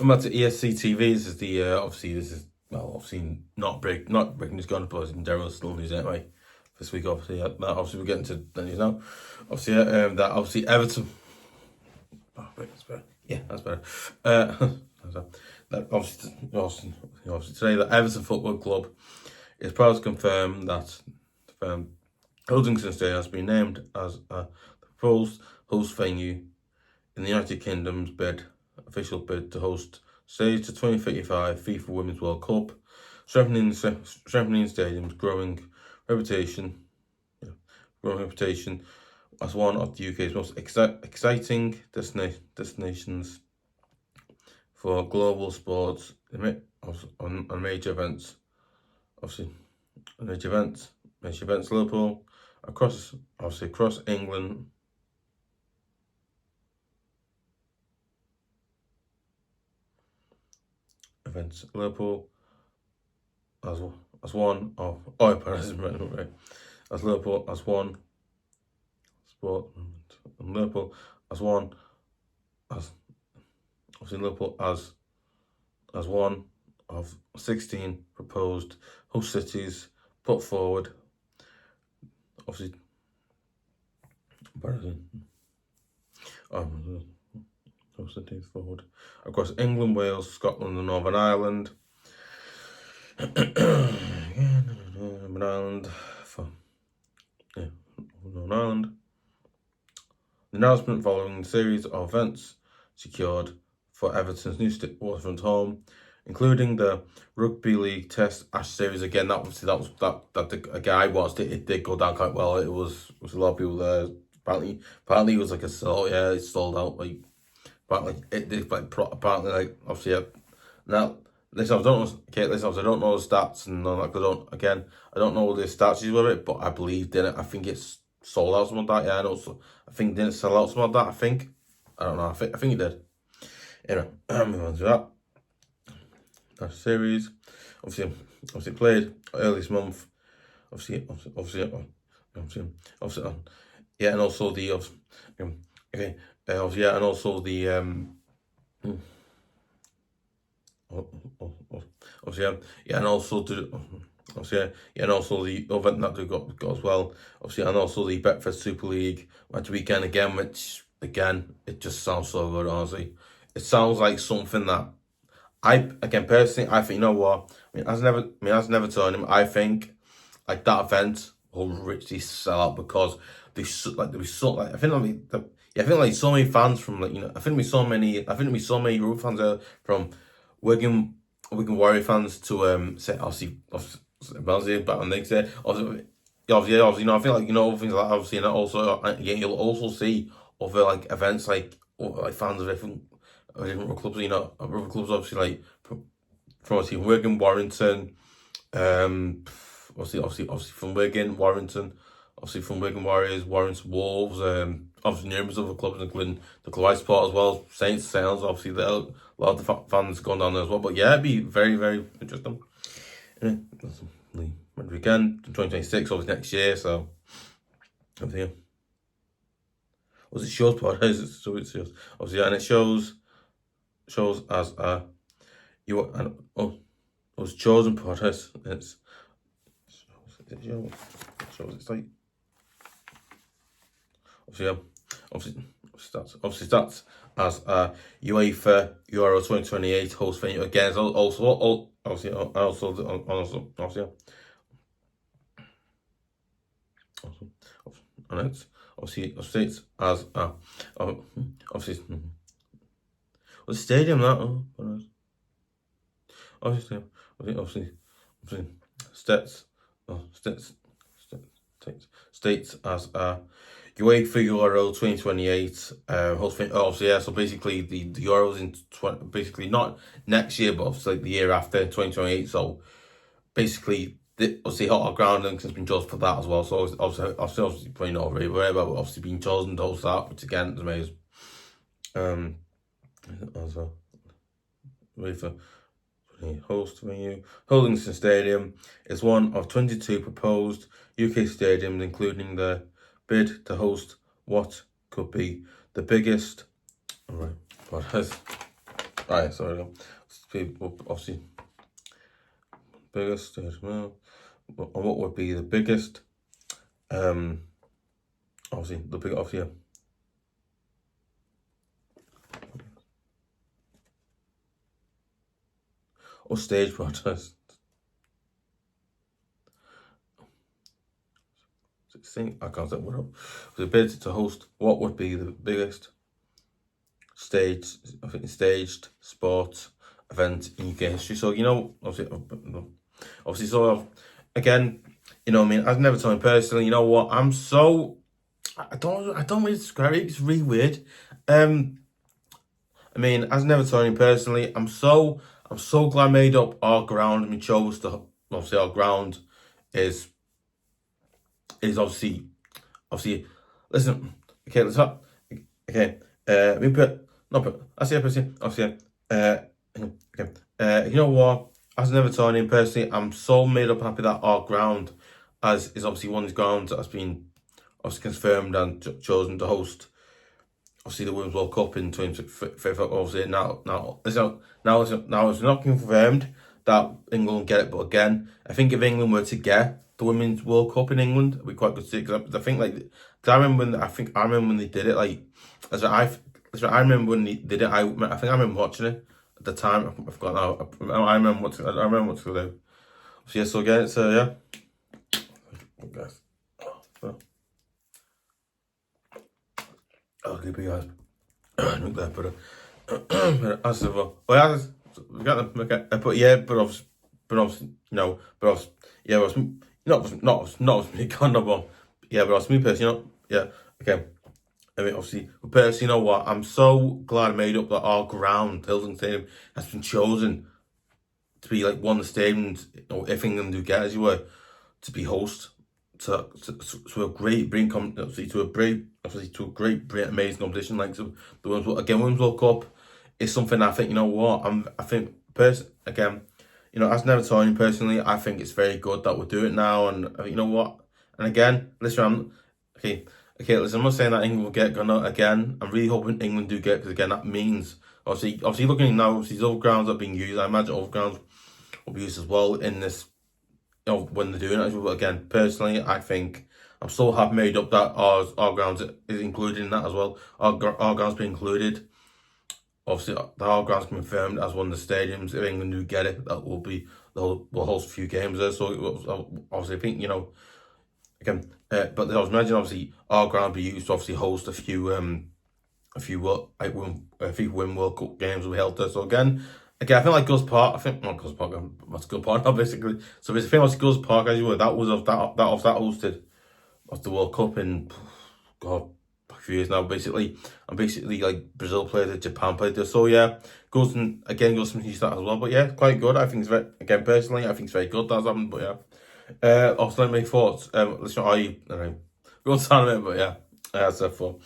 I'm at the EFC TV. This is the obviously not breaking news gone, but in general still news anyway. This week, obviously, obviously we're getting to the news now. Obviously, that obviously Everton. Oh, wait, that's better. Yeah, that's better. That obviously today that Everton Football Club is proud to confirm that Dickinson Stadium has been named as a proposed host venue in the United Kingdom's official bid to host stage the 2035 FIFA Women's World Cup, strengthening the stadium's growing reputation as one of the UK's most exciting destinations for global sports on major events. Obviously, major events, Liverpool, across England. Events Liverpool as one of as Liverpool as one sport and Liverpool as one as obviously Liverpool as one of 16 proposed host cities put forward. Obviously, host cities forward across England, Wales, Scotland, and Northern Ireland. Northern Ireland. The announcement following the series of events secured for Everton's new waterfront home, including the Rugby League Test Ash Series. Again, that a guy watched it. It did go down quite well. It was a lot of people there. Apparently it was like a sold. Yeah, it sold out. Like apparently it did. Like apparently, like obviously now. Listen, I don't know the stats and all that. I don't know the stats with it, but I believe in it. I think it's sold out some of that. Yeah, I know. So I think didn't sell out some of that. I think. I don't know. I think it did. Anyway, move on to that. That series, obviously played early this month. Obviously, yeah, and also the okay, yeah, and also the and also the event that they got as well. Obviously, and also the Betfred Super League match weekend again, which again it just sounds so good. Honestly, it sounds like something that personally, I think, you know what? As never told him, I think like that event will richly sell out because I think so many fans from I think there'll be so many Rugby fans there from Wigan Warrior fans to say obviously back on next day. Obviously, I feel like things like obviously, and also you'll also see other like events like fans of different clubs. Other clubs obviously like from obviously Wigan, Warrington, obviously from Wigan, Warrington, obviously from Wigan Warriors, Warrington Wolves, obviously numerous other clubs, including the club I support as well, Saints, Sales, obviously a lot of the fans going down there as well. But yeah, it'd be very, very interesting. Yeah, weekend, 2026, obviously next year, so obviously. Was it shows part? So it shows. Obviously, and it shows as it was chosen protest. It's it's like obviously that's as UEFA Euro 2028 host venue again. Also and it's obviously it's as obviously the stadium that obviously states as UEFA Euro 2028 hosting. Obviously, yeah. So basically, the Euros in basically not next year, but obviously like the year after 2028. So basically, obviously Hot Ground has been chosen for that as well. So obviously probably not very aware about, but obviously being chosen to host that, which again is amazing. Also, UEFA host venue. Dickinson Stadium is one of 22 proposed UK stadiums, including the bid to host what could be the biggest. Alright, Alright, so obviously biggest well, what would be the biggest obviously the big obviously or stage protest. I can't say what up. The ability to host what would be the biggest staged sports event in UK history. So obviously, so again, you know what I mean. I've never told him personally. You know what? I don't really describe it. It's really weird. I mean, as never told him personally. I'm so glad I made up our ground and we chose to. Obviously, our ground is obviously. Listen, okay, let's talk. Okay, we put no, but I see. Obviously, okay. You know what? As never told him personally, I'm so made up happy that our ground, as is obviously one of the grounds that has been obviously confirmed and chosen to host obviously the Women's World Cup in 2025. Obviously now it's not confirmed that England will get it, but again, I think if England were to get the Women's World Cup in England, it'd be quite good to see. Because I think I remember when they did it. I remember when they did it. I think I remember watching it at the time. I forgot now. I remember what to do. So yeah, so again, so yeah. Guys. Oh, good guys. Look there, but as of we got them. Okay, but yeah, but obviously, no, but obviously, yeah, but not me, kind of one. Yeah, but obviously, me personally, yeah, okay. I mean, obviously, personally, you know what? I'm so glad I made up that our ground, Hilton Stadium, has been chosen to be like one of the stadiums, if England do get, as you were, to be host to a great amazing competition like the Women's World Cup is something I think, you know what, again, you know, as never told you personally, I think it's very good that we'll do it now, and you know what, and again, listen, listen, I'm not saying that England will get gonna again. I'm really hoping England do get, because again, that means obviously looking now, obviously these other grounds are being used. I imagine other grounds will be used as well in this, when they're doing it. But again, personally, I think I'm so happy made up that our grounds is included in that as well. Our grounds be included. Obviously, our grounds confirmed as one of the stadiums. If England do get it, that will be we'll host a few games there. So obviously, I think, you know, again, but I was imagining obviously our ground be used to obviously host a few FIFA Women World Cup games will be held there. So again, I feel like Gus Park. I think not Gus Park. That's Gus Park now, basically. So it's a thing like Gus Park, as you were. That hosted of the World Cup in a few years now, basically. And basically, like Brazil played it, Japan played it. So yeah, Gus and use that as well. But yeah, quite good. I think it's very, again, personally, I think it's very good that's happened. But yeah, also let me thoughts. Listen, are you? I don't know. Go on time, but yeah, that's it for.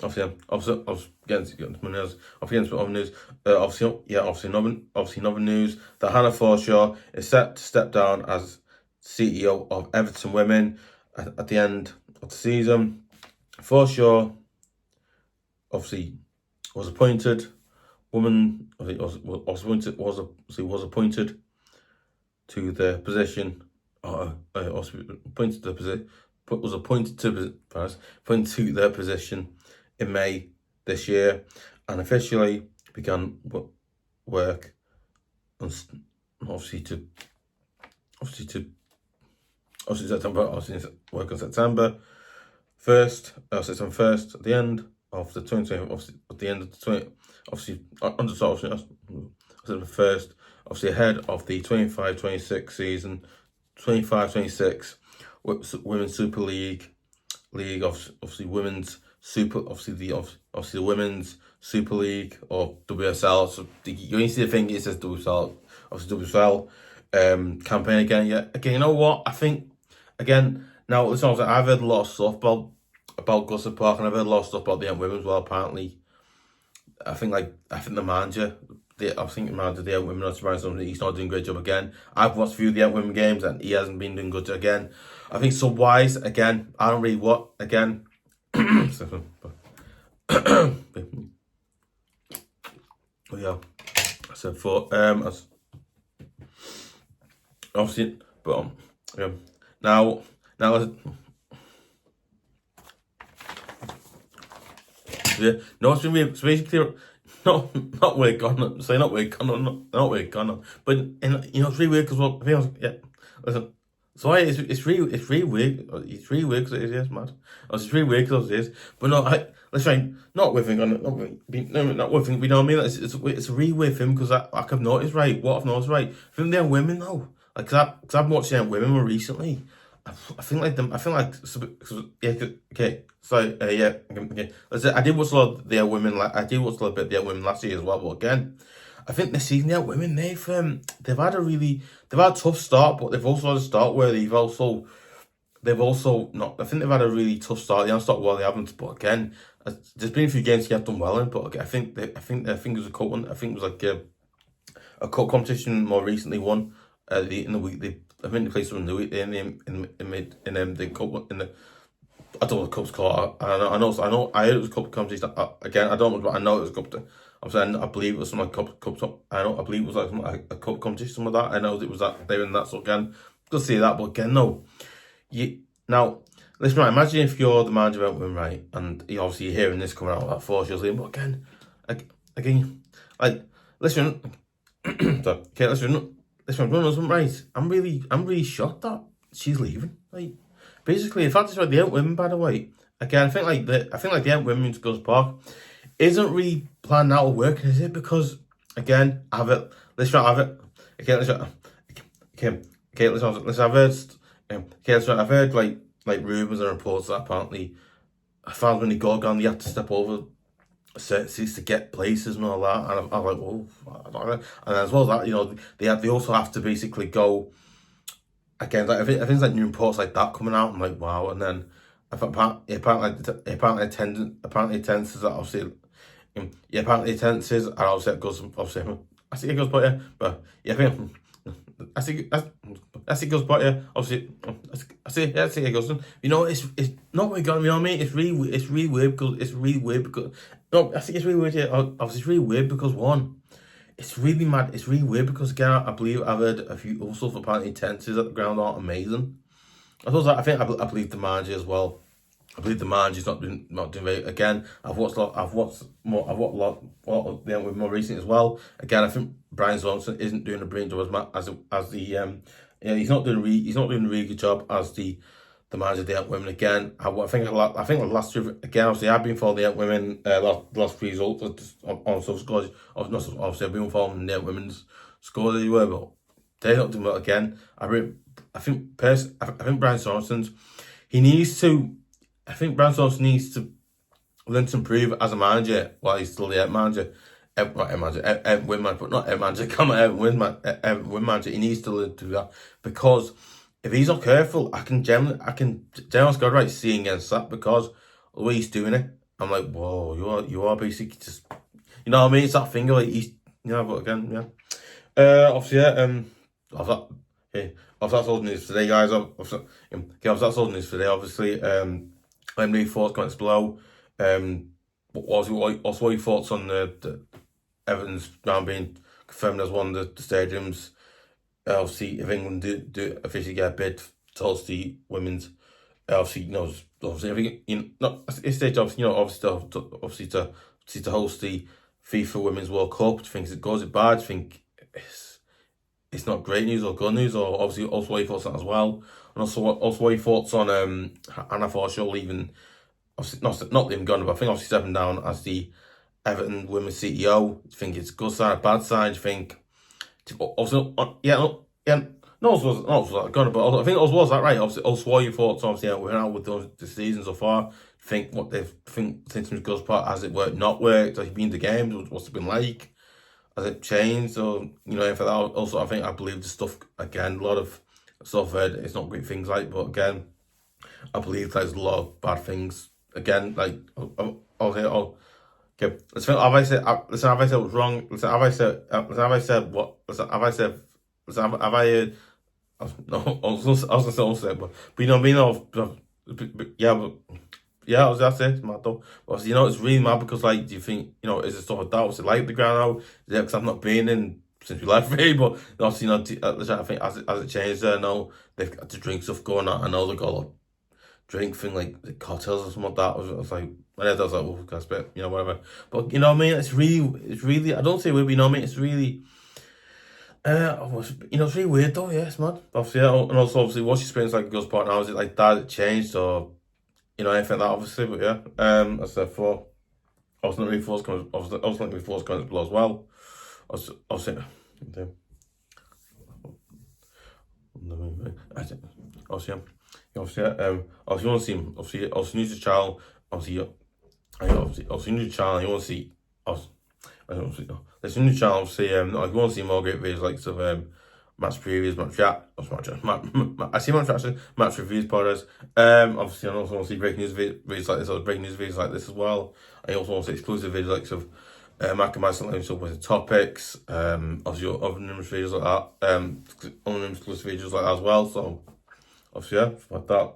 Obviously, getting to my news. Obviously, another news that Hannah Forshaw is set to step down as CEO of Everton Women at the end of the season. Forshaw, obviously, was appointed. Was appointed to the position. Appointed to their position in May this year, and officially began work on work on September 1st, at the end of the 2020, at the end of the 20, the first, obviously ahead of the 25-26 season, 25-26 Women's Super League, Women's Super, the Women's Super League, or WSL. So you only see the thing, it says WSL, obviously WSL campaign again. Yeah, again, you know what? I think again now. Listen, I've heard a lot of stuff about Gossip Park, and I've heard a lot of stuff about the women as well. Apparently, I think the manager. I think the manager of the women are surprised something. He's not doing a great job again. I've watched a few of the women games, and he hasn't been doing good again. I think so wise again. I don't really what again. Oh yeah. So for obviously, but yeah. Now, yeah. No, it's been weird. So basically, not weird gone. Say not weird gone. Not weird gone. But it's really weird because well, I think yeah. Listen. So it's really weird. It's really weird because it is mad. It's really weird because it is. But no, let's try not with him. Not with him. You know what I mean? It's a really weird thing because I've noticed right. What I've noticed right. I think they're women though. Like, cause I've been watching them women more recently. I think like them. I think like yeah. Okay. So yeah. Okay. I did watch a lot of their women. Like I did watch a little bit of their women last year as well. But again, I think this season their women they've had a tough start, but they've also had a start where they've also not. I think they've had a really tough start. They haven't started well. They haven't. But again, there's been a few games they have done well in. But again, I think it was a cup one. I think it was like a cup competition more recently won. In the week I think they played some in the week in the cup in the I don't know what the cup's called. I heard it was a cup competition. Again, I don't know, but I know it was a cup. I'm saying I believe it was some like cup. I believe it was like a cup competition, some of that. I know it was that they were in that. So again, good to see that. But again, no. Now listen, right. Imagine if you're the manager of Everton, right, and you're hearing this coming out about 4 years later. But again, like listen. Okay, listen. Listen, right. I'm really shocked that she's leaving. Like, basically, in fact, it's like the Out Women, by the way. Again, I think like the Out Women's Girls Park isn't really planned out of working, is it? Because again, have it. Listen, have it. Okay, listen. Okay, listen. I've heard. Okay, listen. I've heard like rumors and reports that apparently, I found when they go down, they have to step over certain seats to get places and all that, and I'm like, oh, and as well as that, they also have to basically go again. Like I think it's like new reports like that coming out. I'm like, wow, and then apparently attendances are obviously, apparently attendances are obviously it goes obviously. I think it goes, but yeah, I think. I think it goes, but yeah, obviously, I see it goes. It's not really gone. You know what I mean? It's really weird because no, I think it's really weird. Yeah, obviously, it's really weird because one, it's really mad. It's really weird because again, I believe I've heard a few also for apparently tenses at the ground aren't amazing. I believe the manager as well. I believe the manager's not doing very. Again, I've watched a lot of them with more recently as well. Again, I think Brian Johnson isn't doing a brilliant job as the he's not doing a really good job as the manager of the Out Women. Again, I think the last year again, obviously I've been following the Out Women last three results on some scores. Obviously I've been following the Out Women's scores as you were, but they're not doing well again. I think Brian Johnson's I think Branson needs to learn to improve as a manager while he's still the head manager. Win manager, but not head manager. Come on, win manager. He needs to learn to do that because if he's not careful, I can generally go right seeing against that because the way he's doing it, I'm like, whoa, you are basically just, you know what I mean? It's that finger like he's, but again, yeah. Obviously, yeah. That's all the news today, guys. That's all the news today. Obviously, let me know your thoughts, comments below. What are your thoughts on the Everton's ground being confirmed as one of the stadiums? Obviously, if England do officially get a bid to host the women's, obviously, I think, not at this stage, obviously, to host the FIFA Women's World Cup. Do you think it goes it bad? Do you think it's not great news or good news? Or obviously, also what your thoughts on that as well? And also what your thoughts on Anna Forshaw leaving? Obviously, not leaving Ghana, but I think obviously stepping down as the Everton women's CEO. Do you think it's a good sign, a bad sign? Do you think? Also, also Ghana, but also, I think also was that right. Obviously, also what your thoughts? Obviously, we're out with the season so far. Think what they think since it goes part has it worked, not worked? Has it been the games? What's it been like? Has it changed? Or for that, also I believe the stuff again. A lot of stuff it's not great things like, but again, I believe there's a lot of bad things. Again, like okay. Listen, have I said what's wrong? Listen, have I said what? Listen, have I said? Listen, have I? No, I was gonna say, but yeah, but yeah, that's it. It's mad though. Obviously, it's really mad because, like, do you think, is it stuff like that? What's it like the ground now? Is it because I've not been in since we left, really? But obviously, I think as it changed there, now they've got the drink stuff going on. I know they've got a drink thing, like the cocktails or something like that. I was like, when I was like, oh, that's a bit, whatever. But you know what I mean? It's really, I don't say weird, but you know what I mean? It's really, it's really weird though, yeah, it's mad. Obviously, yeah, and also, obviously, what's your experience like girls' part now? Is it like that, it changed, or, anything like that, obviously, but yeah, as I said before, I was not really forced comments, I was not really forced comments below as well. Obviously, obviously, you want to see, obviously, new to the channel, obviously, new to the channel, you want to see, there's a new channel, obviously, like, you want to see more great videos, like, sort of, match previews, I see match reviews, pardon. Obviously, I also want to see breaking news videos like this, or breaking news videos like this as well. I also want to see exclusive videos like sort of, Mac and myself, stuff with the topics, obviously, other numerous videos like that, other numerous exclusive videos like that as well, so, obviously, yeah, like that.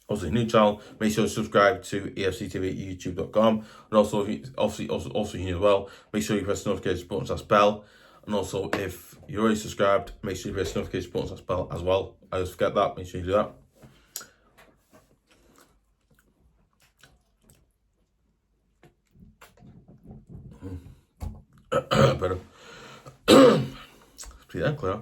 Also, new channel, make sure to subscribe to EFC TV at youtube.com. And also, also you as well, make sure you press the notification button slash bell. And also, if you're already subscribed, make sure you press the notification button slash bell as well. I just forget that, make sure you do that. Better. See that, clear.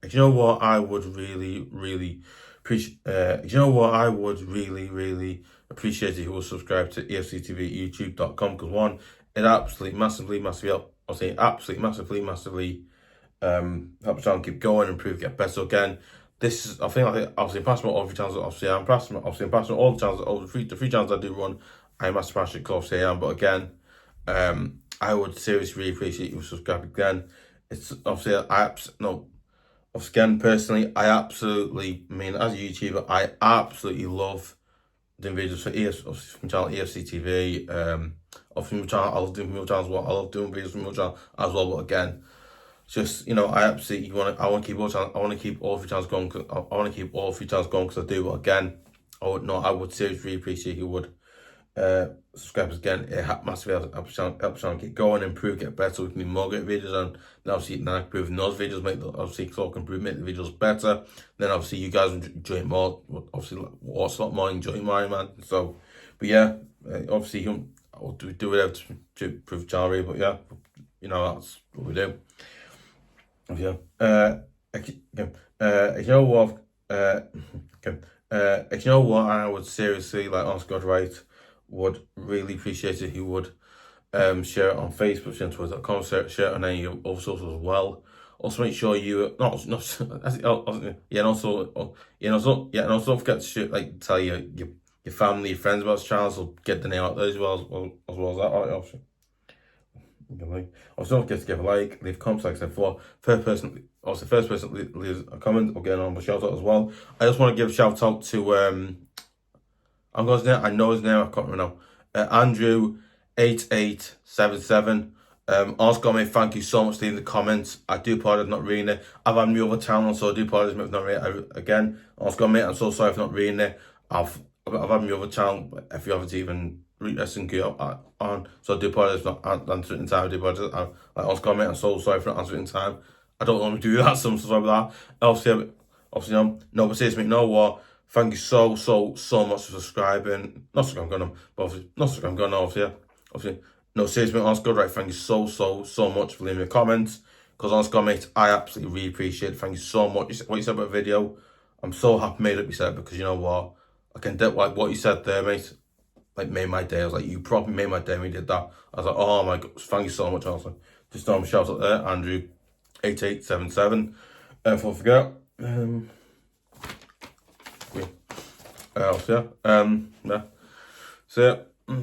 You know what I would really appreciate? You know what I would really appreciate if you would subscribe to EFC TV at youtube.com, because one, it absolutely massively helps. I'll say absolutely massively help the channel keep going, improve, get better again. This is, I think, obviously, passing all the channels. Obviously, I'm passing all the channels, all the three channels I do run. I'm massive passionate, because obviously I am. But again, I would seriously really appreciate you subscribe again. It's obviously again, personally, I absolutely, as a YouTuber, I absolutely love doing videos for from channel EFC TV. From my channel, I love doing my channel as well. I love doing videos from my channel as well. But again, just I absolutely want to keep all channels. I want to keep all three channels going. Because I do. But again, I would seriously really appreciate you would subscribers again. It massively helps the channel keep going, improve, get better. We can do more great videos, and then obviously improving those videos, make the videos better. Then obviously you guys enjoy it more. Obviously, watch a lot more, enjoy my man. So, but yeah, obviously I'll do whatever to improve the channel, but yeah, that's what we do. Yeah. You know what? You know what? I would seriously, like, honest God, right, would really appreciate it if you would share it on Facebook, share it on Twitter.com, share it on any other socials as well. Also, make sure you and also don't forget to share, tell your family, your friends about this channel, so get the name out there as well as that. All right, obviously. Also, don't forget to give a like, leave comments, like I said before. First person leaves a comment, or get on a shout out as well. I just want to give a shout out to I know his name, I can't remember now. Andrew 8877. Also, mate, thank you so much for leaving the comments. I do apologize for not reading it. I've had my other channel, so I do apologize for not reading it again. Also, mate, I'm so sorry for not reading it. I've had my other channel, if you haven't even listened on, so I do apologize for not answering in time. I do apologize. Also, mate, I'm so sorry for not answering in time. I don't normally do that, so I'm so sorry about that. Obviously, no, but seriously, you know what? Thank you so much for subscribing. Not subscribing, but obviously, not subscribing, obviously. No, seriously, honest God, right, thank you so much for leaving me a comment. Because honest God, mate, I absolutely really appreciate it. Thank you so much. What you said about the video, I'm so happy made up you said, because you know what? I can do, like, what you said there, mate, made my day. I was like, you probably made my day when you did that. I was like, oh my God, thank you so much, also. Just a shout out there, Andrew 8877. Before I forget, yeah. So yeah.